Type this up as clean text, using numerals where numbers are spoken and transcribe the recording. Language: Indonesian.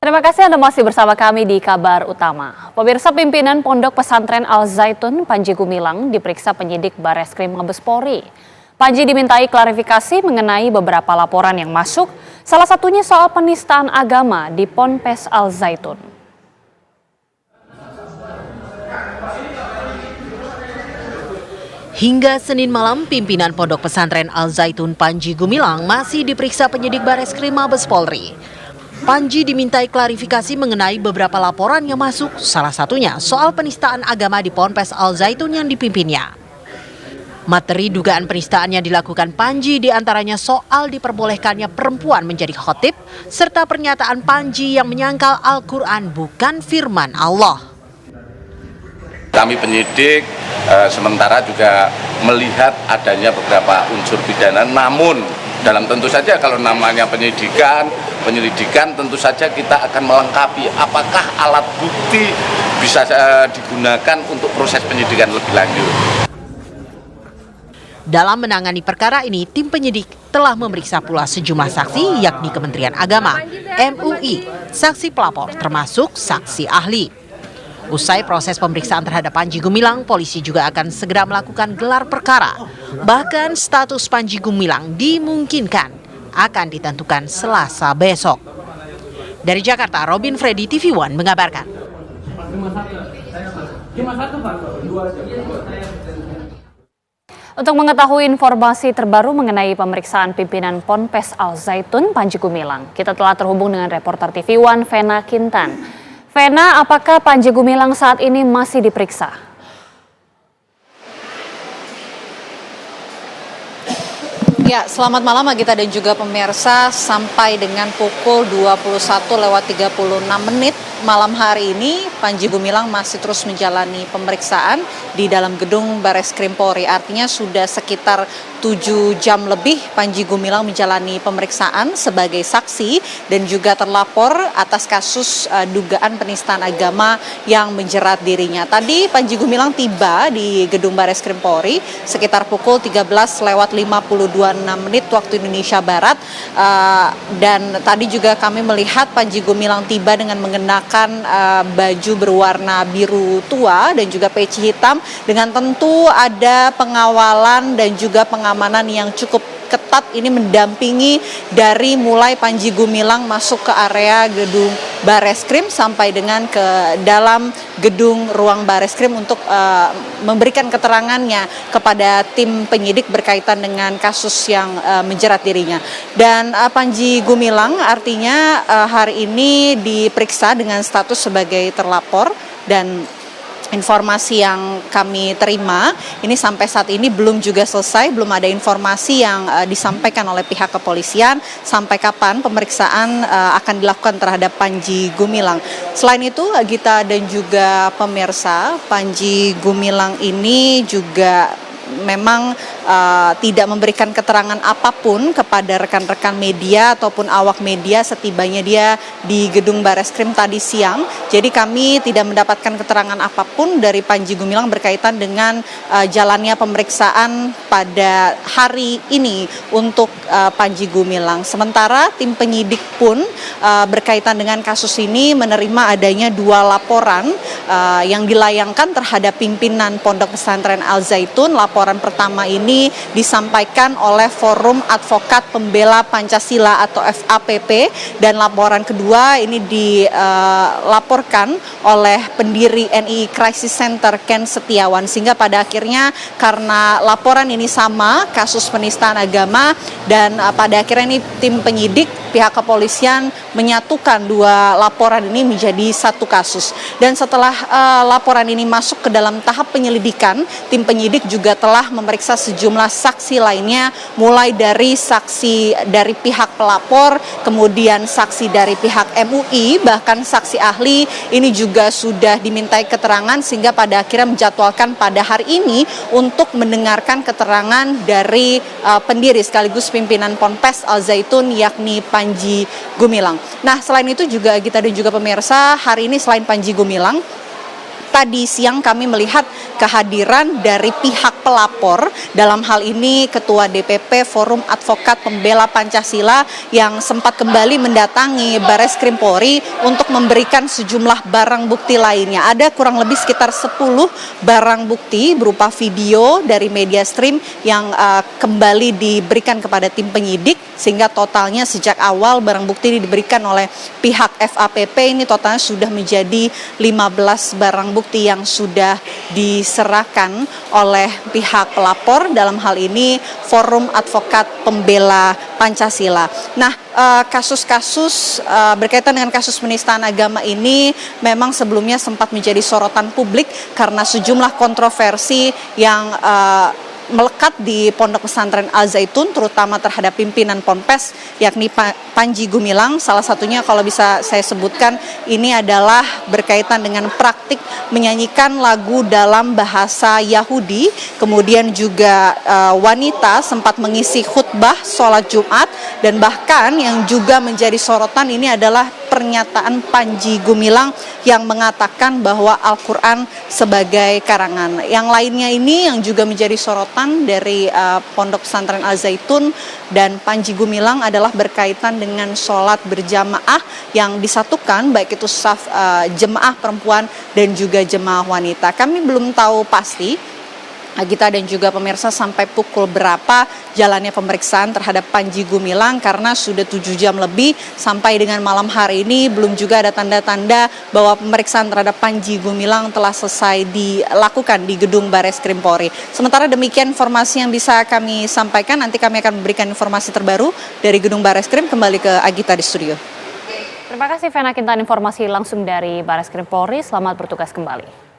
Terima kasih Anda masih bersama kami di Kabar Utama. Pemirsa, pimpinan Pondok Pesantren Al Zaitun Panji Gumilang diperiksa penyidik Bareskrim Mabes Polri. Panji dimintai klarifikasi mengenai beberapa laporan yang masuk, salah satunya soal penistaan agama di Ponpes Al Zaitun. Hingga Senin malam, pimpinan Pondok Pesantren Al Zaitun Panji Gumilang masih diperiksa penyidik Bareskrim Mabes Polri. Panji dimintai klarifikasi mengenai beberapa laporan yang masuk, salah satunya soal penistaan agama di Ponpes Al Zaitun yang dipimpinnya. Materi dugaan penistaan yang dilakukan Panji diantaranya soal diperbolehkannya perempuan menjadi khotib, serta pernyataan Panji yang menyangkal Al-Quran bukan firman Allah. Kami penyidik sementara juga melihat adanya beberapa unsur pidana, namun dalam tentu saja kalau namanya penyelidikan tentu saja kita akan melengkapi apakah alat bukti bisa digunakan untuk proses penyidikan lebih lanjut. Dalam menangani perkara ini, tim penyidik telah memeriksa pula sejumlah saksi yakni Kementerian Agama, MUI, saksi pelapor termasuk saksi ahli. Usai proses pemeriksaan terhadap Panji Gumilang, polisi juga akan segera melakukan gelar perkara. Bahkan status Panji Gumilang dimungkinkan akan ditentukan Selasa besok. Dari Jakarta, Robin Freddy, TV One mengabarkan. Untuk mengetahui informasi terbaru mengenai pemeriksaan pimpinan Ponpes Al Zaitun Panji Gumilang, kita telah terhubung dengan reporter TV One Vena Kintan. Vena, apakah Panji Gumilang saat ini masih diperiksa? Ya, selamat malam Magita dan juga pemirsa. Sampai dengan pukul 21:36 malam hari ini, Panji Gumilang masih terus menjalani pemeriksaan di dalam gedung Bareskrim Polri. Artinya sudah sekitar 7 jam lebih Panji Gumilang menjalani pemeriksaan sebagai saksi dan juga terlapor atas kasus dugaan penistaan agama yang menjerat dirinya. Tadi Panji Gumilang tiba di gedung Bareskrim Polri sekitar pukul 13:52 waktu Indonesia Barat, dan tadi juga kami melihat Panji Gumilang tiba dengan mengenakan baju berwarna biru tua dan juga peci hitam, dengan tentu ada pengawalan dan juga pengamanan yang cukup ketat ini mendampingi dari mulai Panji Gumilang masuk ke area gedung Bareskrim sampai dengan ke dalam gedung ruang Bareskrim untuk memberikan keterangannya kepada tim penyidik berkaitan dengan kasus yang menjerat dirinya. Dan Panji Gumilang artinya hari ini diperiksa dengan status sebagai terlapor, dan informasi yang kami terima ini sampai saat ini belum juga selesai, belum ada informasi yang disampaikan oleh pihak kepolisian sampai kapan pemeriksaan akan dilakukan terhadap Panji Gumilang. Selain itu, Gita dan juga pemirsa, Panji Gumilang ini juga memang tidak memberikan keterangan apapun kepada rekan-rekan media ataupun awak media setibanya dia di gedung Bareskrim tadi siang. Jadi kami tidak mendapatkan keterangan apapun dari Panji Gumilang berkaitan dengan jalannya pemeriksaan pada hari ini untuk Panji Gumilang. Sementara tim penyidik pun berkaitan dengan kasus ini menerima adanya 2 laporan yang dilayangkan terhadap pimpinan Pondok Pesantren Al Zaitun. Laporan pertama ini disampaikan oleh Forum Advokat Pembela Pancasila atau FAPP, dan laporan kedua ini dilaporkan oleh pendiri NII Crisis Center Ken Setiawan, sehingga pada akhirnya karena laporan ini sama kasus penistaan agama, dan pada akhirnya ini tim penyidik pihak kepolisian menyatukan 2 laporan ini menjadi 1 kasus. Dan setelah laporan ini masuk ke dalam tahap penyelidikan, tim penyidik juga telah memeriksa sejumlah saksi lainnya, mulai dari saksi dari pihak pelapor, kemudian saksi dari pihak MUI, bahkan saksi ahli ini juga sudah dimintai keterangan, sehingga pada akhirnya menjadwalkan pada hari ini untuk mendengarkan keterangan dari pendiri sekaligus pimpinan Ponpes Al Zaitun yakni Panji Gumilang. Nah, selain itu juga Gita dan juga pemirsa, hari ini selain Panji Gumilang, tadi siang kami melihat kehadiran dari pihak pelapor, dalam hal ini Ketua DPP Forum Advokat Pembela Pancasila yang sempat kembali mendatangi Bareskrim Polri untuk memberikan sejumlah barang bukti lainnya. Ada kurang lebih sekitar 10 barang bukti berupa video dari media stream yang kembali diberikan kepada tim penyidik, sehingga totalnya sejak awal barang bukti diberikan oleh pihak FAPP ini totalnya sudah menjadi 15 barang bukti yang sudah diserahkan oleh pihak pelapor, dalam hal ini Forum Advokat Pembela Pancasila. Nah, kasus-kasus berkaitan dengan kasus penistaan agama ini memang sebelumnya sempat menjadi sorotan publik karena sejumlah kontroversi yang melekat di Pondok Pesantren Al Zaitun, terutama terhadap pimpinan Ponpes yakni Panji Gumilang. Salah satunya kalau bisa saya sebutkan ini adalah berkaitan dengan praktik menyanyikan lagu dalam bahasa Yahudi, kemudian juga wanita sempat mengisi khutbah sholat Jumat, dan bahkan yang juga menjadi sorotan ini adalah pernyataan Panji Gumilang yang mengatakan bahwa Al-Quran sebagai karangan. Yang lainnya ini yang juga menjadi sorotan dari Pondok Pesantren Al Zaitun dan Panji Gumilang adalah berkaitan dengan sholat berjamaah yang disatukan, baik itu saf jemaah perempuan dan juga jemaah wanita. Kami belum tahu pasti Agita dan juga pemirsa sampai pukul berapa jalannya pemeriksaan terhadap Panji Gumilang, karena sudah 7 jam lebih sampai dengan malam hari ini belum juga ada tanda-tanda bahwa pemeriksaan terhadap Panji Gumilang telah selesai dilakukan di gedung Bareskrim Polri. Sementara demikian informasi yang bisa kami sampaikan, nanti kami akan memberikan informasi terbaru dari gedung Bareskrim. Kembali ke Agita di studio. Terima kasih Vena Kintan, informasi langsung dari Bareskrim Polri. Selamat bertugas kembali.